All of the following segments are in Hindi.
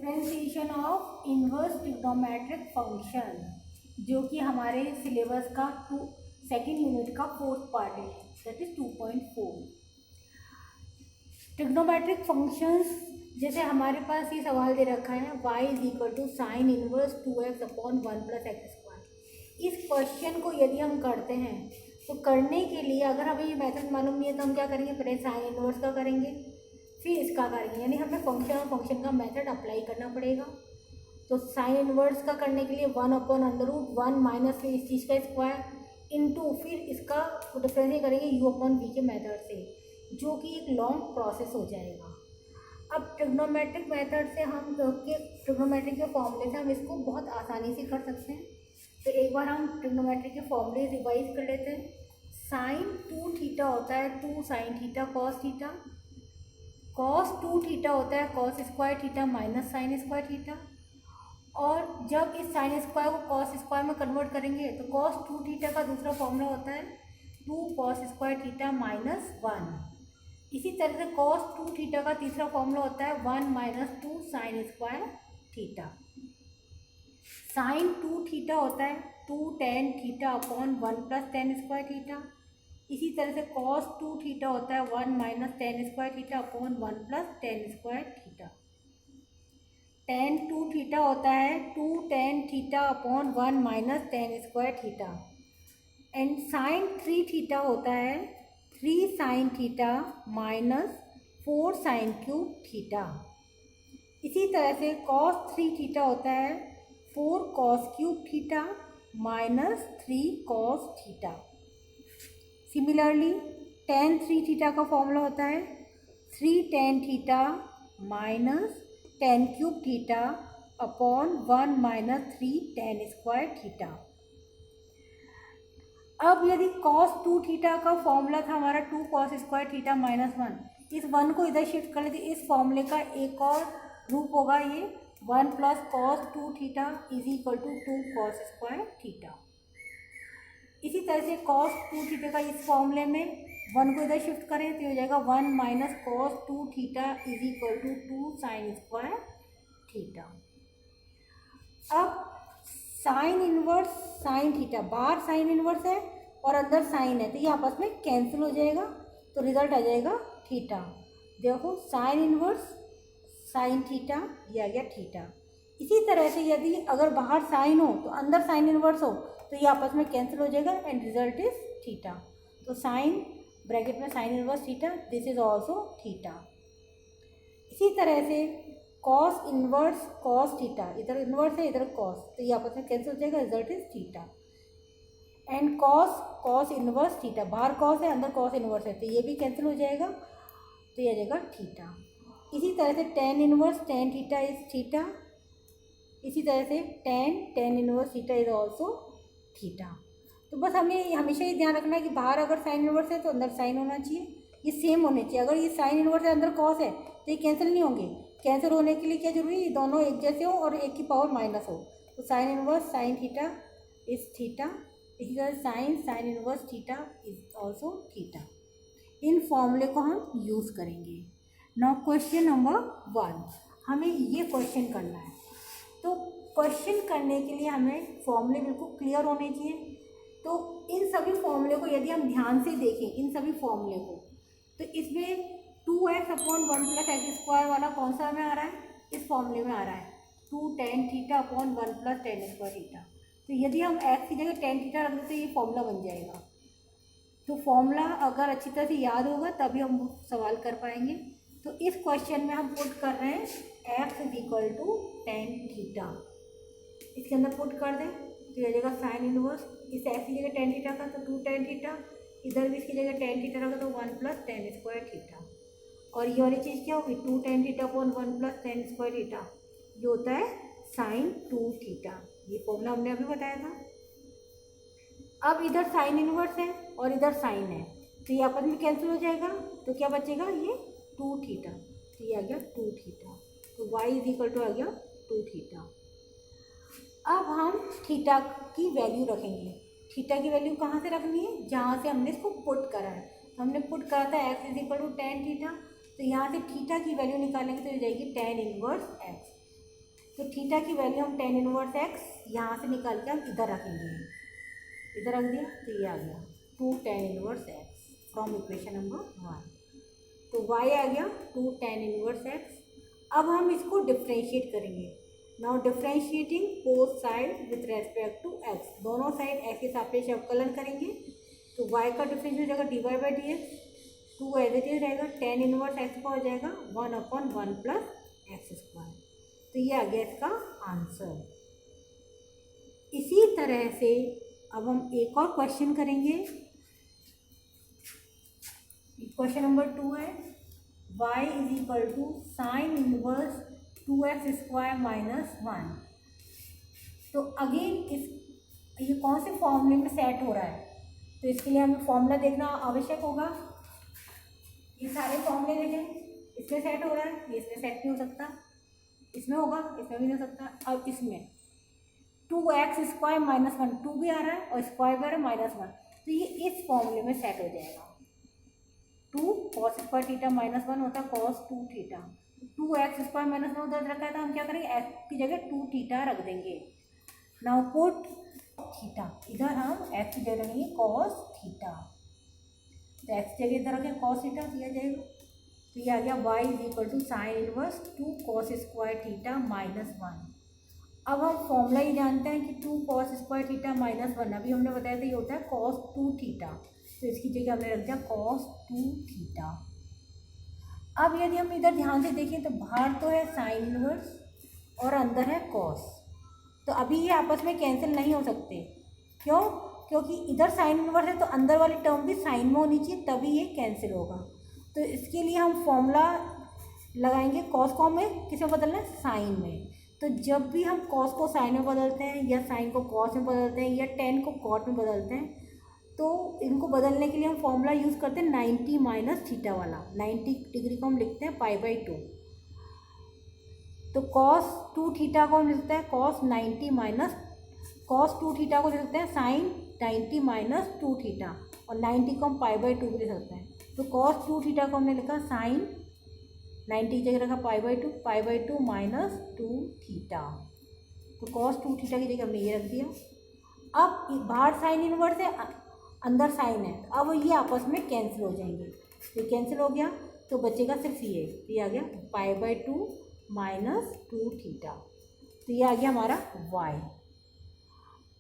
Differentiation of inverse trigonometric function, जो कि हमारे सिलेबस का सेकेंड यूनिट का फोर्थ पार्ट है, दैट इज 2.4। ट्रिग्नोमेट्रिक फंक्शंस, जैसे हमारे पास ये सवाल दे रखा है y is equal to sine inverse 2x upon 1 plus x square. इस क्वेश्चन को यदि हम करते हैं तो करने के लिए अगर हमें ये मेथड मालूम नहीं है तो हम क्या करेंगे, पहले साइन इनवर्स का करेंगे फिर इसका करेंगे, यानी हमें फंक्शन और फंक्शन का मेथड अप्लाई करना पड़ेगा। तो साइन इनवर्स का करने के लिए 1 अपॉन अंडर रूट 1 माइनस फिर इस चीज़ का स्क्वायर इंटू फिर इसका डिफरेंशिएट करेंगे u अपॉन v के मेथड से, जो कि एक लॉन्ग प्रोसेस हो जाएगा। अब ट्रिग्नोमेट्रिक मेथड से हम ट्रिग्नोमेट्रिक के फॉर्मूले से हम इसको बहुत आसानी से कर सकते हैं। तो एक बार हम ट्रिग्नोमेट्रिक के फॉर्मूले रिवाइज कर लेते हैं। साइन 2 थीटा होता है 2 sine theta cos theta, cos 2 theta होता है cos square theta minus sign square theta, और जब इस साइन स्क्वायर को कॉस स्क्वायर में कन्वर्ट करेंगे तो कॉस 2 थीटा का दूसरा फॉर्मूला होता है 2 कॉस स्क्वायर थीटा माइनस 1। इसी तरह से कॉस 2 थीटा का तीसरा फॉर्मूला होता है 1 minus 2 sine square theta. Sine 2 theta होता है 2 tan theta upon 1 plus tan square theta. इसी तरह से कॉस 2 थीटा होता है 1 minus tan square theta upon 1 plus tan square theta. Tan 2 theta होता है 2 tan theta upon 1 minus tan square theta. And sine 3 theta होता है 3 sine theta minus 4 sine cube theta. इसी तरह से कॉस 3 थीटा होता है 4 cos cube theta minus 3 cos theta. Similarly ten 3 theta का फॉर्मूला होता है 3 tan theta minus ten cube theta upon 1 minus 3 ten square theta. अब यदि cos 2 थीटा का फॉर्मूला था हमारा 2 cos स्क्वायर थीटा माइनस 1, इस 1 को इधर शिफ्ट कर लेते, इस फॉर्मूले का एक और रूप होगा ये 1 plus cos 2 theta is equal to 2 cos square theta. इसी तरह से cos 2 थीटा का इस फॉर्मूले में 1 को इधर शिफ्ट करें तो हो जाएगा 1 minus cos 2 theta is equal to 2 sine square theta. अब साइन इनवर्स साइन थीटा, बाहर साइन इनवर्स है और अंदर साइन है तो ये आपस में कैंसिल हो जाएगा, तो रिजल्ट आ जाएगा थीटा। देखो साइन इनवर्स साइन थीटा, ये आ गया थीटा। इसी तरह से यदि अगर बाहर साइन हो तो अंदर साइन इनवर्स हो तो ये आपस में कैंसिल हो जाएगा एंड रिजल्ट इज थीटा। तो साइन ब्रैकेट में sign inverse theta, this is also theta. इसी तरह से कॉस इनवर्स कॉस थीटा, इधर इनवर्स है इधर कॉस, तो ये आपस में कैंसिल हो जाएगा, result is theta. And cos cos inverse theta, बाहर कॉस है अंदर कॉस इनवर्स है तो ये भी कैंसिल हो जाएगा, तो ये आ जाएगा थीटा। इसी तरह से tan inverse tan theta is theta. इसी तरह से tan inverse theta is also theta. तो बस हमें हमेशा ये ध्यान रखना है कि बाहर अगर साइन इनवर्स है तो अंदर साइन होना चाहिए, ये सेम होने चाहिए। अगर ये साइन इनवर्स है अंदर कॉस है तो ये कैंसिल नहीं होंगे। कैंसिल होने के लिए क्या जरूरी है, ये दोनों एक जैसे हो और एक की पावर माइनस हो। तो sine inverse sine theta is theta. इसी तरह sine inverse theta is also theta. इन फॉर्मूले को हम यूज़ करेंगे। नाउ क्वेश्चन नंबर 1, हमें ये क्वेश्चन करना है। तो क्वेश्चन करने के लिए हमें फॉर्मूले बिल्कुल क्लियर होने चाहिए। तो इन सभी फॉर्मूले को यदि हम ध्यान से देखें, इन सभी फॉर्मूले को, तो इसमें 2x upon 1 plus x square वाला कौन सा में आ रहा है, इस फॉर्मूले में आ रहा है 2 tan theta upon 1 plus tan square theta. तो यदि हम x की जगह टेन थीटा रख देते तो ये फॉर्मूला बन जाएगा। तो फॉर्मूला अगर अच्छी तरह से याद होगा तभी हम सवाल कर पाएंगे। तो इस क्वेश्चन में हम पुट कर रहे हैं x is equal to tan theta, इसके अंदर पुट कर दें तो ये जाएगा साइन इनवर्स, इस x की जगह टेन थीटा का तो 2 टेन थीटा, इधर भी इसकी जगह टेन थीटा रखा तो 1 प्लस टेन स्क्वायर थीटा। और ये वाली चीज़ क्या होगी 2 tan theta upon 1 plus tan square theta, ये होता है साइन 2 थीटा। ये फॉर्मूला हमने अभी बताया था। अब इधर साइन इनवर्स है और इधर साइन है तो ये आपस में कैंसिल हो जाएगा, तो क्या बचेगा ये 2 थीटा, तो ये आ गया 2 थीटा। तो y इज इक्वल टू आ गया 2 थीटा। अब हम थीटा की वैल्यू रखेंगे। थीटा की वैल्यू कहाँ से रखनी है, जहाँ से हमने इसको पुट करा है। तो हमने पुट करा था x is equal to tan theta, तो यहाँ से थीटा की वैल्यू निकालेंगे तो हो जाएगी टेन इनवर्स x। थीटा की वैल्यू हम टेन इनवर्स एक्स यहाँ से निकाल के हम इधर रखेंगे, इधर रख दिया तो ये आ गया 2 tan inverse x from equation number 1। तो y आ गया 2 tan इनवर्स एक्स। अब हम इसको डिफ्रेंशिएट करेंगे। Now differentiating both side with respect to x, दोनों साइड एक्स के सापेक्ष अवकलन करेंगे। तो y का डिफ्रेंशिएट हो जाएगा D Y by D x, 2 as it is रहेगा, टेन इनवर्स एक्स का हो जाएगा 1/1 प्लस एक्स स्क्वायर। तो ये आ गया इसका आंसर। इसी तरह से अब हम एक और क्वेश्चन करेंगे। क्वेश्चन नंबर 2 है y is equal to sine inverse 2x² minus 1। तो अगेन ये कौन से फॉर्मूले में सेट हो रहा है, तो इसके लिए हमें फॉर्मूला देखना आवश्यक होगा। ये सारे फॉर्मूले देखें, इसमें सेट हो रहा है, ये इसमें सेट नहीं हो सकता, इसमें होगा, इसमें भी नहीं हो सकता। अब इसमें 2x² माइनस 1, 2 भी आ रहा है और स्क्वायर भी आ रहा है -1, तो ये इस फॉर्मूले में सेट हो जाएगा। 2 cos स्क्वायर थीटा माइनस 1 होता है cos 2 थीटा, 2x² माइनस 1 उधर रखा है तो हम क्या करेंगे, x की जगह 2 थीटा रख देंगे। नाउ पुट थीटा, इधर हम x की जगह रखेंगे cos थीटा, तो x की जगह इधर रखें cos थीटा दिया जाएगा। तो ये आ गया y is equal to sine inverse 2 cos square theta minus 1। अब हम फॉर्मूला ही जानते हैं कि 2 cos स्क्वायर थीटा माइनस 1, अभी हमने बताया था ये होता है cos 2 थीटा, तो इसकी जगह हमने रख दिया cos 2 थीटा। अब यदि हम इधर ध्यान से देखें तो बाहर तो है साइन इनवर्स और अंदर है cos, तो अभी ये आपस में कैंसिल नहीं हो सकते। क्यों? क्योंकि इधर साइन इनवर्स है तो अंदर वाली टर्म भी साइन में होनी चाहिए, तभी ये कैंसिल होगा। तो इसके लिए हम फॉर्मूला लगाएंगे, कॉस को हमें किस में बदलना है, साइन में। तो जब भी हम कॉस को साइन में बदलते हैं या साइन को कॉस में बदलते हैं या टेन को कॉट में बदलते हैं, तो इनको बदलने के लिए हम फॉर्मूला यूज़ करते हैं 90 माइनस थीटा वाला। 90 डिग्री को हम लिखते हैं π/2, तो cos 2 थीटा को हम लिखते हैं cos 90 माइनस, cos 2 थीटा को लिखते हैं साइन 90 माइनस 2 थीटा, और 90 को हम π/2 भी लिख सकते हैं। तो cos 2 थीटा को हमने लिखा साइन 90 की जगह रखा π/2 माइनस 2 थीटा, तो cos 2 थीटा की जगह हमने ये रख दिया। अब बाहर साइन इनवर्स है, अंदर साइन है, तो अब ये आपस में कैंसिल हो जाएंगे, ये कैंसिल हो गया तो बचेगा सिर्फ ये आ गया π/2 माइनस 2 थीटा, तो ये आ गया हमारा y।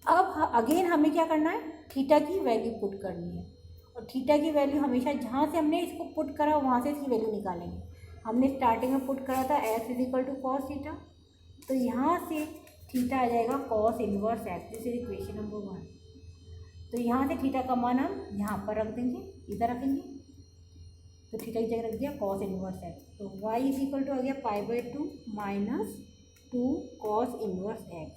अब अगेन हमें क्या करना है, थीटा की वैल्यू पुट करनी है, और थीटा की वैल्यू हमेशा जहाँ से हमने इसको पुट करा वहाँ से इसकी वैल्यू निकालेंगे। हमने स्टार्टिंग में पुट करा था x is equal to cos theta, तो यहाँ से थीटा आ जाएगा cos inverse x, this is equation number 1। तो यहाँ से थीटा का मान हम यहाँ पर रख देंगे, इधर रखेंगे, तो थीटा की जगह रख दिया कॉस इनवर्स एक्स, तो y इज इक्वल टू आ गया π/2 माइनस 2 कॉस इनवर्स एक्स।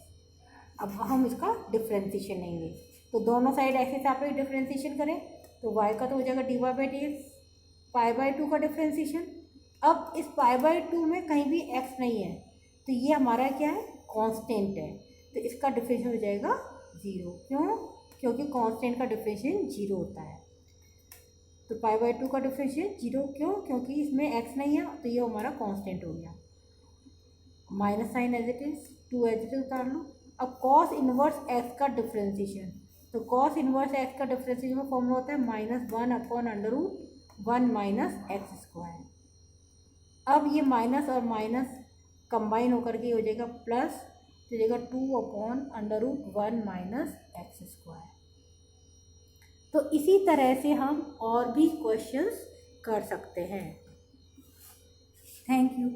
अब हम इसका डिफ्रेंशिएशन लेंगे, तो दोनों साइड एक्स के सापेक्ष डिफ्रेंशिएशन करें तो y का तो हो जाएगा D Y by D X, π/2 का डिफ्रेंशिएशन। अब इस π/2 में कहीं भी x नहीं है, तो ये हमारा क्या है, कांस्टेंट है, तो इसका डिफरेंशिएशन हो जाएगा 0। क्यों? क्योंकि कांस्टेंट का डिफरेंशिएशन 0 होता है। तो π/2 का डिफरेंशिएशन 0 क्यों? क्योंकि इसमें x नहीं है, तो ये हमारा कांस्टेंट हो गया। Minus sine as it is, 2 as it is उतार लो। अब कॉस इनवर्स x का डिफरेंशिएशन, तो कॉस इनवर्स x का डिफरेंशिएशन का फॉर्मूला होता है -1/√1 माइनस एक्स स्क्वायर। अब ये माइनस और माइनस कंबाइन होकर के हो जाएगा प्लस, तो जाएगा 2/√1 माइनस एक्स स्क्वायर। तो इसी तरह से हम और भी क्वेश्चंस कर सकते हैं। Thank you.